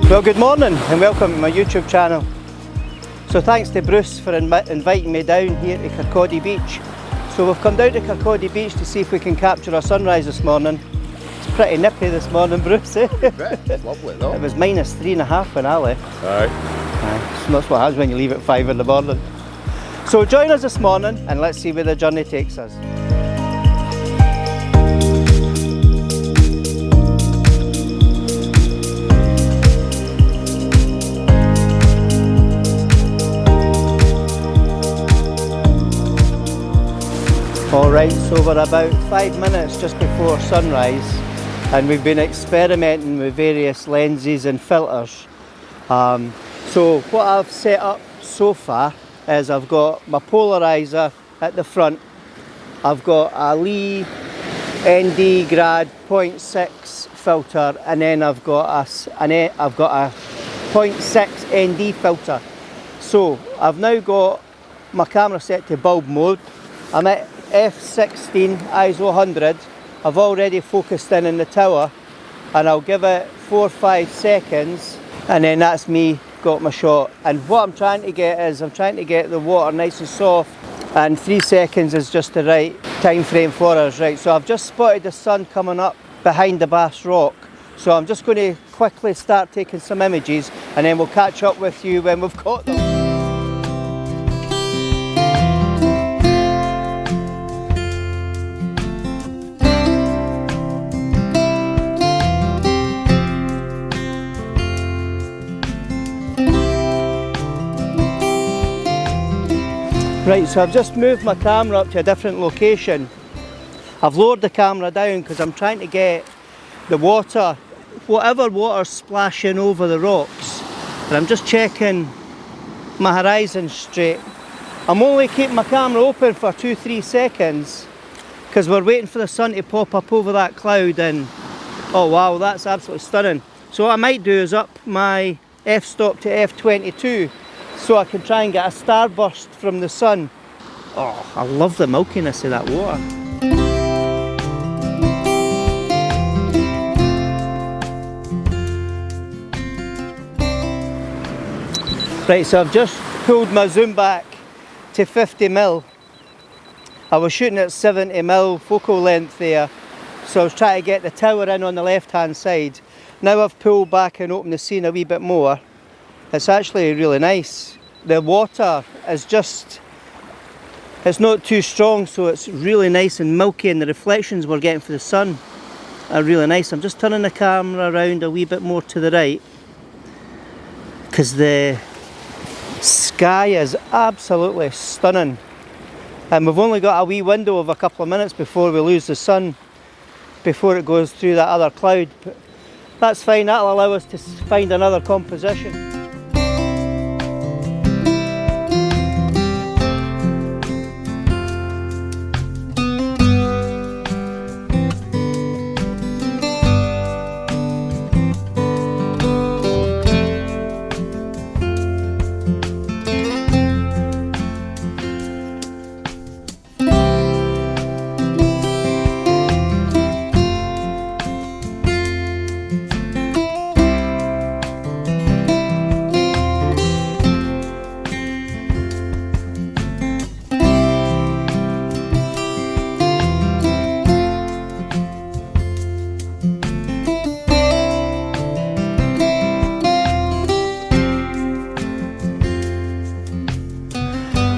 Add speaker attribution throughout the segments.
Speaker 1: Well, good morning and welcome to my YouTube channel. So thanks to Bruce for inviting me down here to Kirkcaldy Beach. So we've come down to Kirkcaldy Beach to see if we can capture a sunrise this morning. It's pretty nippy this morning, Bruce.
Speaker 2: It's lovely though.
Speaker 1: It was -3.5 when I left.
Speaker 2: Aye.
Speaker 1: So that's what happens when you leave at 5 in the morning. So join us this morning and let's see where the journey takes us. Alright, so we're about 5 minutes just before sunrise and we've been experimenting with various lenses and filters. So what I've set up so far is I've got my polarizer at the front, I've got a Lee ND Grad 0.6 filter, and then I've got a 0.6 ND filter. So I've now got my camera set to bulb mode. I'm at f16 ISO 100. I've already focused in the tower and I'll give it 4 or 5 seconds and then that's me got my shot. And what I'm trying to get is I'm trying to get the water nice and soft, and 3 seconds is just the right time frame for us, right? So I've just spotted the sun coming up behind the Bass Rock, so I'm just going to quickly start taking some images and then we'll catch up with you when we've got them. Right, so I've just moved my camera up to a different location. I've lowered the camera down because I'm trying to get the water, whatever water's splashing over the rocks, and I'm just checking my horizon straight. I'm only keeping my camera open for 2-3 seconds because we're waiting for the sun to pop up over that cloud, and oh wow, that's absolutely stunning. So what I might do is up my f-stop to f22 so I can try and get a starburst from the sun. Oh, I love the milkiness of that water. Right, so I've just pulled my zoom back to 50mm. I was shooting at 70mm focal length there, so I was trying to get the tower in on the left hand side. Now I've pulled back and opened the scene a wee bit more. It's actually really nice. The water is just, it's not too strong, so it's really nice and milky, and the reflections we're getting for the sun are really nice. I'm just turning the camera around a wee bit more to the right because the sky is absolutely stunning, and we've only got a wee window of a couple of minutes before we lose the sun, before it goes through that other cloud. But that's fine, that'll allow us to find another composition.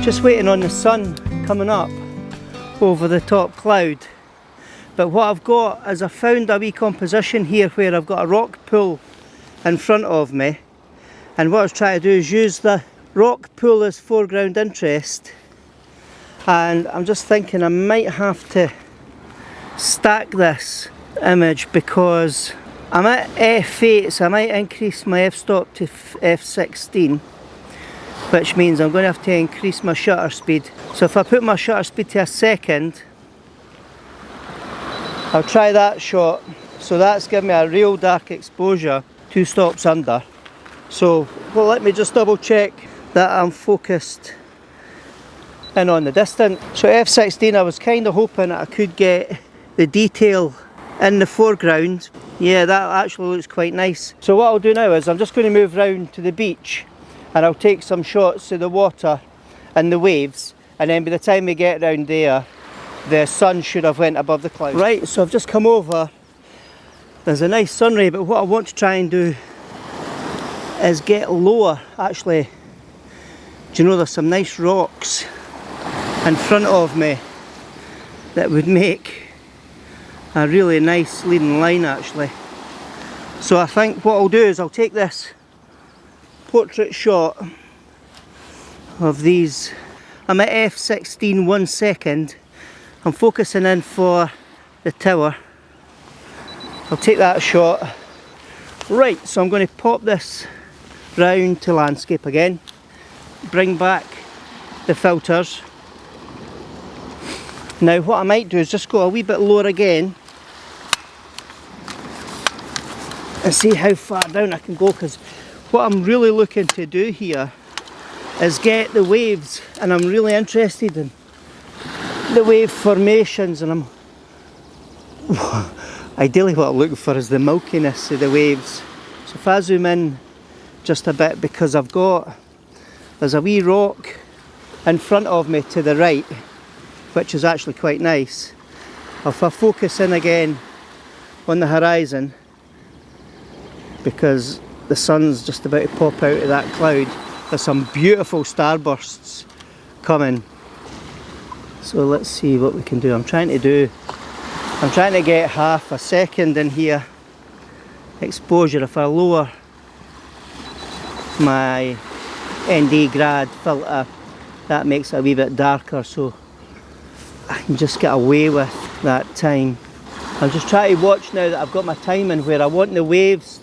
Speaker 1: Just waiting on the sun coming up over the top cloud. But what I've got is I found a wee composition here where I've got a rock pool in front of me, and what I was trying to do is use the rock pool as foreground interest, and I'm just thinking I might have to stack this image because I'm at f8, so I might increase my f-stop to f16, which means I'm going to have to increase my shutter speed. So if I put my shutter speed to 1 second, I'll try that shot. So that's giving me a real dark exposure, 2 stops under. So well, let me just double check that I'm focused in on the distance. So f16, I was kind of hoping that I could get the detail in the foreground Yeah, that actually looks quite nice. So what I'll do now is I'm just going to move round to the beach and I'll take some shots of the water and the waves, and then by the time we get round there the sun should have went above the clouds. Right, so I've just come over. There's a nice sun ray, but what I want to try and do is get lower. Actually, do you know, there's some nice rocks in front of me that would make a really nice leading line actually. So I think what I'll do is I'll take this portrait shot of these. I'm at f16 1 second. I'm focusing in for the tower. I'll take that shot. Right, so I'm going to pop this round to landscape again, bring back the filters. Now what I might do is just go a wee bit lower again and see how far down I can go, because what I'm really looking to do here is get the waves, and I'm really interested in the wave formations, and ideally what I'm looking for is the milkiness of the waves. So if I zoom in just a bit, because there's a wee rock in front of me to the right, which is actually quite nice. If I focus in again on the horizon, because the sun's just about to pop out of that cloud, there's some beautiful starbursts coming. So let's see what we can do. I'm trying to get half a second in here exposure. If I lower my ND grad filter, that makes it a wee bit darker, so I can just get away with that time. I'm just trying to watch now that I've got my timing where I want the waves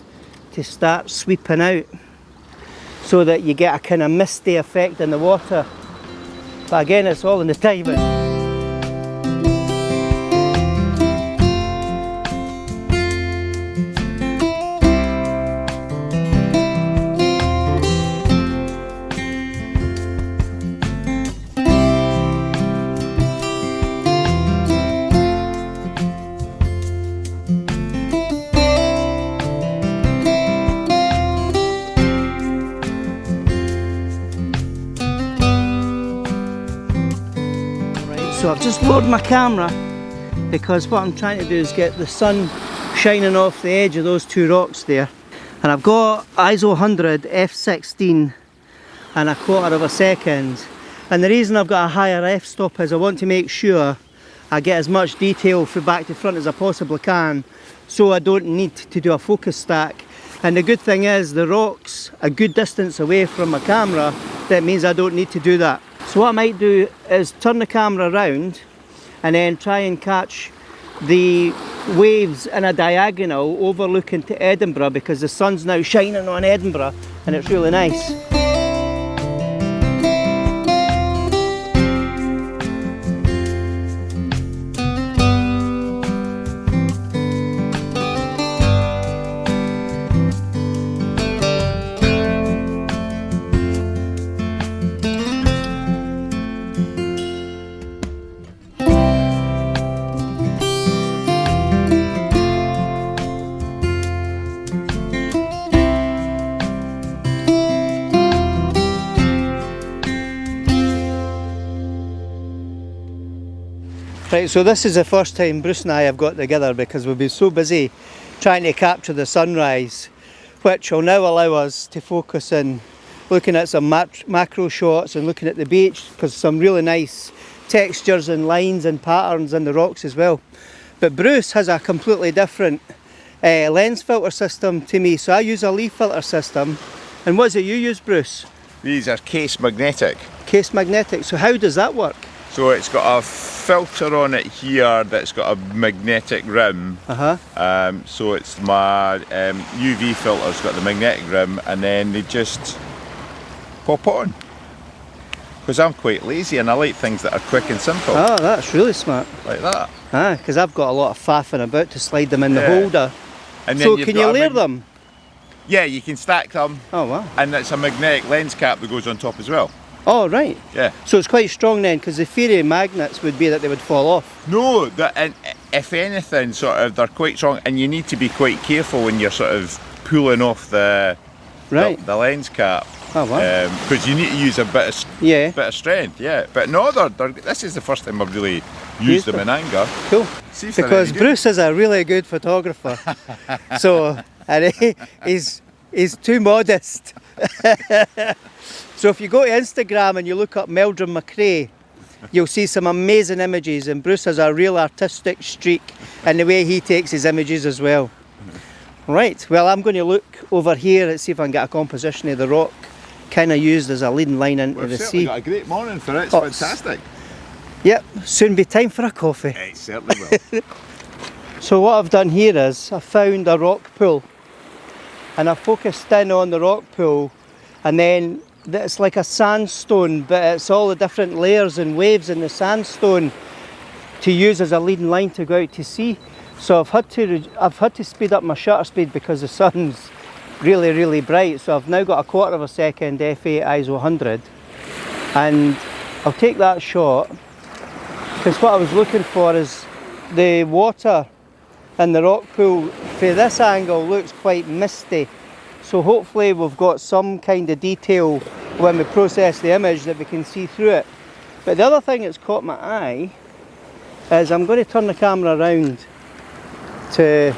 Speaker 1: to start sweeping out, so that you get a kind of misty effect in the water. But again, it's all in the timing. So I've just lowered my camera because what I'm trying to do is get the sun shining off the edge of those two rocks there. And I've got ISO 100 f16 and 1/4 second. And the reason I've got a higher f-stop is I want to make sure I get as much detail from back to front as I possibly can, so I don't need to do a focus stack. And the good thing is the rock's a good distance away from my camera. That means I don't need to do that. So what I might do is turn the camera around and then try and catch the waves in a diagonal overlooking to Edinburgh, because the sun's now shining on Edinburgh and it's really nice. Right, so this is the first time Bruce and I have got together because we've been so busy trying to capture the sunrise, which will now allow us to focus in looking at some macro shots and looking at the beach, because some really nice textures and lines and patterns in the rocks as well. But Bruce has a completely different lens filter system to me, so I use a leaf filter system. And what is it you use, Bruce?
Speaker 2: These are case magnetic.
Speaker 1: Case magnetic, so how does that work?
Speaker 2: So it's got a filter on it here that's got a magnetic rim. So it's my UV filter's got the magnetic rim, and then they just pop on. Because I'm quite lazy and I like things that are quick and simple.
Speaker 1: Oh, that's really smart.
Speaker 2: Like that.
Speaker 1: Ah, because I've got a lot of faffing about to slide them in the holder.
Speaker 2: And then
Speaker 1: so can you layer them?
Speaker 2: Yeah, you can stack them.
Speaker 1: Oh wow.
Speaker 2: And it's a magnetic lens cap that goes on top as well.
Speaker 1: Oh right.
Speaker 2: Yeah.
Speaker 1: So it's quite strong then, because the theory of magnets would be that they would fall off.
Speaker 2: No, and if anything, sort of, they're quite strong, and you need to be quite careful when you're sort of pulling off the lens cap.
Speaker 1: Oh wow!
Speaker 2: Because you need to use a bit of strength. Yeah, but no, this is the first time I've really used them in anger.
Speaker 1: Cool. Because Bruce is a really good photographer, so and he's too modest. So if you go to Instagram and you look up Meldrum McRae, you'll see some amazing images, and Bruce has a real artistic streak in the way he takes his images as well. Right, well, I'm going to look over here and see if I can get a composition of the rock kind of used as a leading line into the sea.
Speaker 2: We've got a great morning for it, it's fantastic.
Speaker 1: Yep, soon be time for a coffee.
Speaker 2: It certainly will.
Speaker 1: So what I've done here is I've found a rock pool, and I've focused in on the rock pool, and then it's like a sandstone, but it's all the different layers and waves in the sandstone to use as a leading line to go out to sea. So I've had to speed up my shutter speed because the sun's really bright. So I've now got a 1/4 of a second f8 ISO 100, and I'll take that shot because what I was looking for is the water in the rock pool for this angle looks quite misty. So hopefully we've got some kind of detail when we process the image that we can see through it. But the other thing that's caught my eye is I'm going to turn the camera around to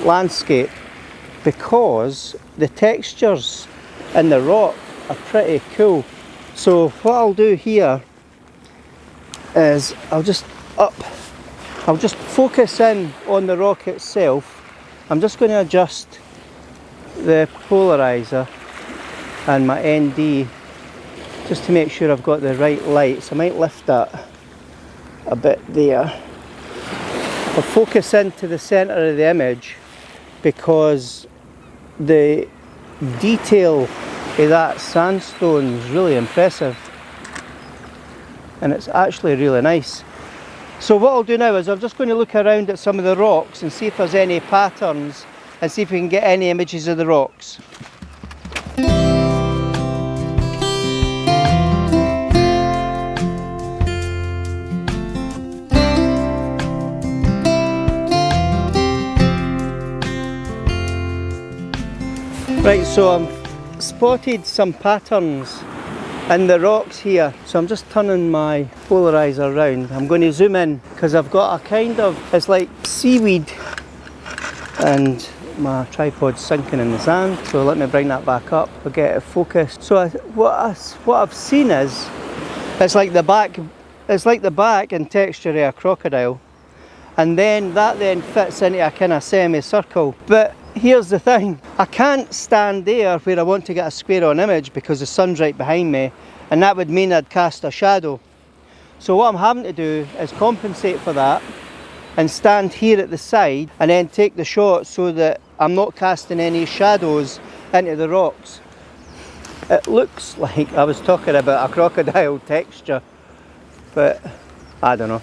Speaker 1: landscape because the textures in the rock are pretty cool. So what I'll do here is I'll just focus in on the rock itself. I'm just going to adjust the polarizer and my ND just to make sure I've got the right light. So I might lift that a bit there. I'll focus into the centre of the image because the detail of that sandstone is really impressive, and it's actually really nice. So what I'll do now is I'm just going to look around at some of the rocks and see if there's any patterns and see if we can get any images of the rocks. Right, so I've spotted some patterns in the rocks here, so I'm just turning my polarizer around. I'm going to zoom in because I've got a kind of, it's like seaweed, and my tripod's sinking in the sand, so let me bring that back up. I'll get it focused. So what I've seen is it's like the back and texture of a crocodile, and then that fits into a kind of semicircle. But here's the thing, I can't stand there where I want to get a square on image because the sun's right behind me, and that would mean I'd cast a shadow. So what I'm having to do is compensate for that and stand here at the side and then take the shot so that I'm not casting any shadows into the rocks. It looks like I was talking about a crocodile texture, but I don't know.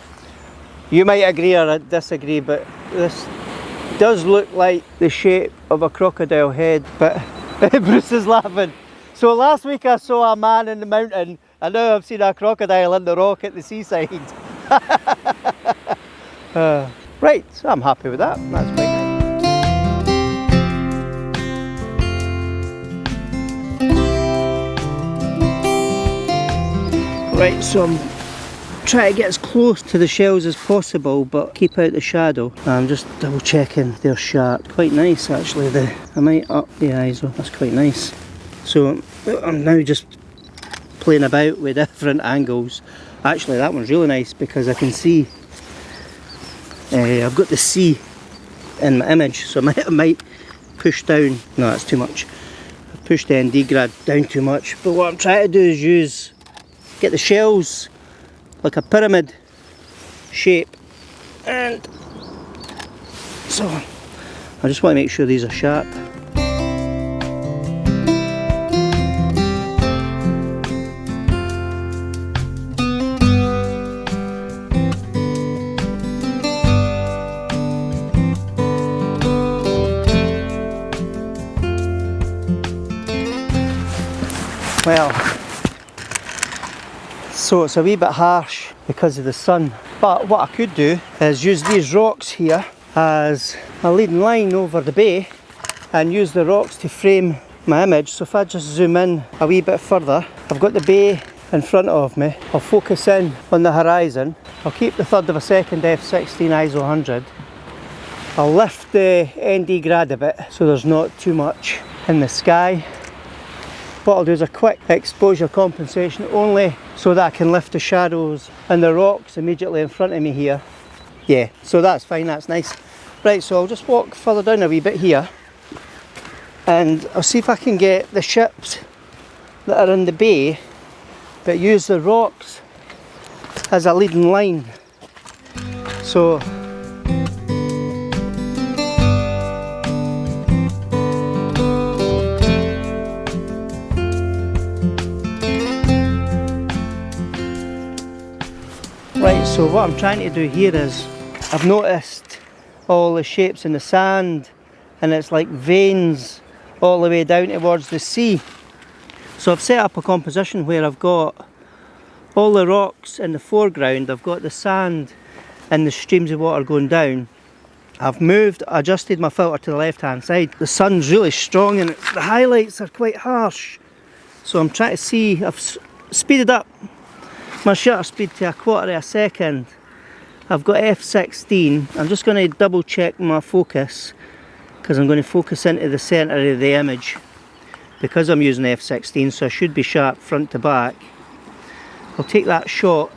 Speaker 1: You might agree or disagree, but this does look like the shape of a crocodile head. But Bruce is laughing. So last week I saw a man in the mountain, and now I've seen a crocodile in the rock at the seaside. Right, so I'm happy with that. That's quite nice. Right, so I'm trying to get as close to the shells as possible but keep out the shadow. I'm just double checking they're sharp. Quite nice actually. I might up the ISO, that's quite nice. So I'm now just playing about with different angles. Actually that one's really nice because I can see I've got the sea in my image, so I might push down. No, that's too much. I've pushed the ND grad down too much. But what I'm trying to do is get the shells like a pyramid shape, and so I just want to make sure these are sharp. Well, so it's a wee bit harsh because of the sun, But what I could do is use these rocks here as a leading line over the bay and use the rocks to frame my image. So if I just zoom in a wee bit further, I've got the bay in front of me. I'll focus in on the horizon. I'll keep the third of a second f16 ISO 100. I'll lift the ND grad a bit so there's not too much in the sky. What I'll do is a quick exposure compensation only so that I can lift the shadows and the rocks immediately in front of me here. Yeah, so that's fine, that's nice. Right, so I'll just walk further down a wee bit here and I'll see if I can get the ships that are in the bay but use the rocks as a leading line. So right, so what I'm trying to do here is I've noticed all the shapes in the sand and it's like veins all the way down towards the sea. So I've set up a composition where I've got all the rocks in the foreground, I've got the sand and the streams of water going down. I've adjusted my filter to the left hand side. The sun's really strong and the highlights are quite harsh. So I'm trying to see, I've speeded up my shutter speed to 1/4 of a second. I've got f16. I'm just going to double check my focus because I'm going to focus into the centre of the image because I'm using f16, so I should be sharp front to back. I'll take that shot.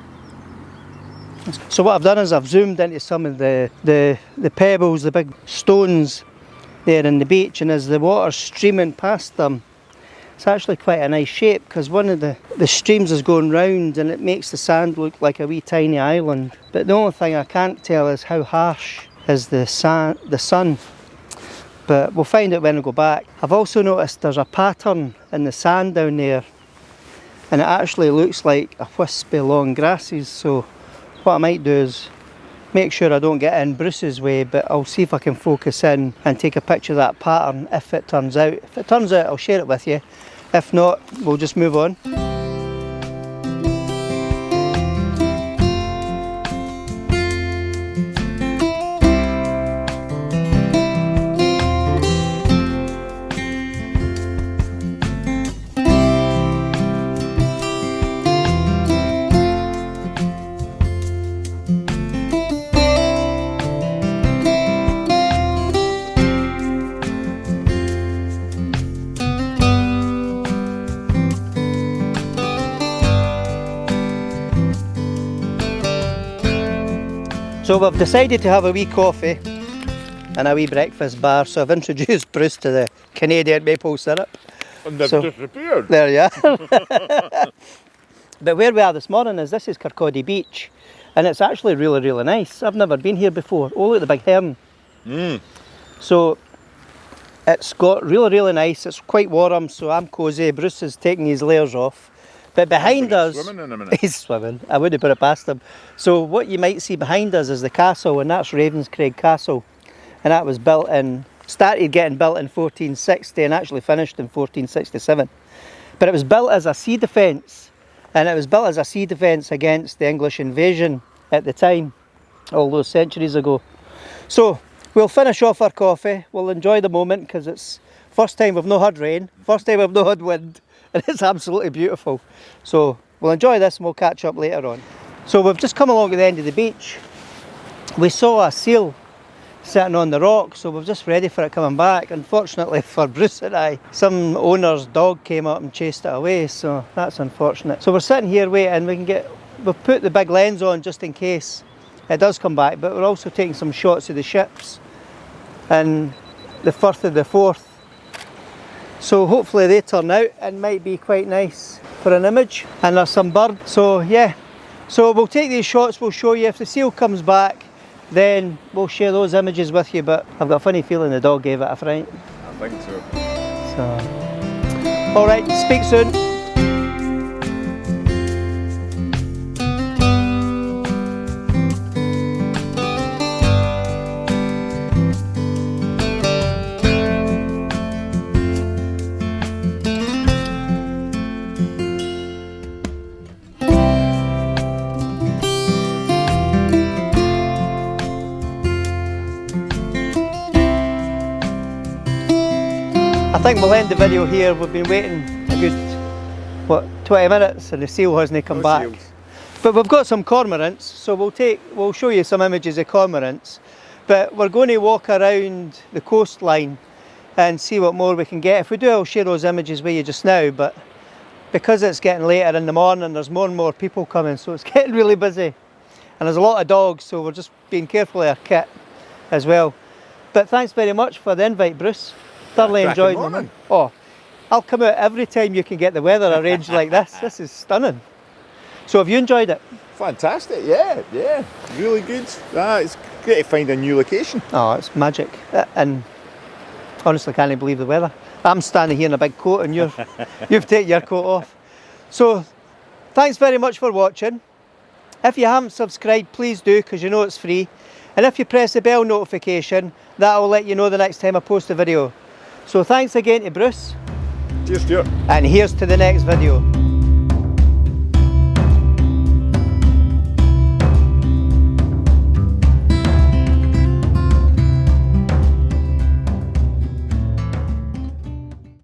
Speaker 1: So what I've done is I've zoomed into some of the pebbles, the big stones there in the beach, and as the water's streaming past them, it's actually quite a nice shape because one of the streams is going round and it makes the sand look like a wee tiny island. But the only thing I can't tell is how harsh is the sun. But we'll find out when I go back. I've also noticed there's a pattern in the sand down there and it actually looks like a wisp of long grasses. So what I might do is make sure I don't get in Bruce's way, but I'll see if I can focus in and take a picture of that pattern if it turns out. If it turns out, I'll share it with you. If not, we'll just move on. So we've decided to have a wee coffee and a wee breakfast bar, so I've introduced Bruce to the Canadian maple syrup.
Speaker 2: And they've disappeared.
Speaker 1: There you are. But where we are this morning this is Kirkcaldy Beach, and it's actually really, really nice. I've never been here before. Oh, look at the big heron. So it's got really, really nice. It's quite warm, so I'm cosy. Bruce is taking his layers off. But behind us,
Speaker 2: swimming in a minute.
Speaker 1: He's swimming. I wouldn't put it past him. So what you might see behind us is the castle, and that's Ravenscraig Castle. And that was started getting built in 1460 and actually finished in 1467. But it was built as a sea defence, and it was built as a sea defence against the English invasion at the time, all those centuries ago. So we'll finish off our coffee, we'll enjoy the moment because it's first time we've not had rain, first time we've not had wind. And it's absolutely beautiful. So we'll enjoy this and we'll catch up later on. So we've just come along at the end of the beach. We saw a seal sitting on the rock, so we're just ready for it coming back. Unfortunately for Bruce and I, some owner's dog came up and chased it away, so that's unfortunate. So we're sitting here waiting. We've put the big lens on just in case it does come back, but we're also taking some shots of the ships and the Firth of the Forth. So hopefully they turn out and might be quite nice for an image. And there's some birds. So yeah, so we'll take these shots, we'll show you. If the seal comes back, then we'll share those images with you. But I've got a funny feeling the dog gave it a fright.
Speaker 2: I think so.
Speaker 1: All right, speak soon. I think we'll end the video here. We've been waiting a good, what, 20 minutes and the seal hasn't come back.
Speaker 2: Seals.
Speaker 1: But we've got some cormorants, so we'll show you some images of cormorants. But we're going to walk around the coastline and see what more we can get. If we do, I'll share those images with you just now, but because it's getting later in the morning, there's more and more people coming, so it's getting really busy. And there's a lot of dogs, so we're just being careful of our kit as well. But thanks very much for the invite, Bruce. Thoroughly enjoyed it. Oh, I'll come out every time you can get the weather arranged like this. This is stunning. So have you enjoyed it?
Speaker 2: Fantastic, yeah, really good. It's great to find a new location.
Speaker 1: Oh, it's magic. And honestly, can't believe the weather. I'm standing here in a big coat and you've taken your coat off. So thanks very much for watching. If you haven't subscribed, please do, because you know it's free. And if you press the bell notification, that will let you know the next time I post a video. So thanks again to Bruce.
Speaker 2: Cheers, Stuart.
Speaker 1: And here's to the next video.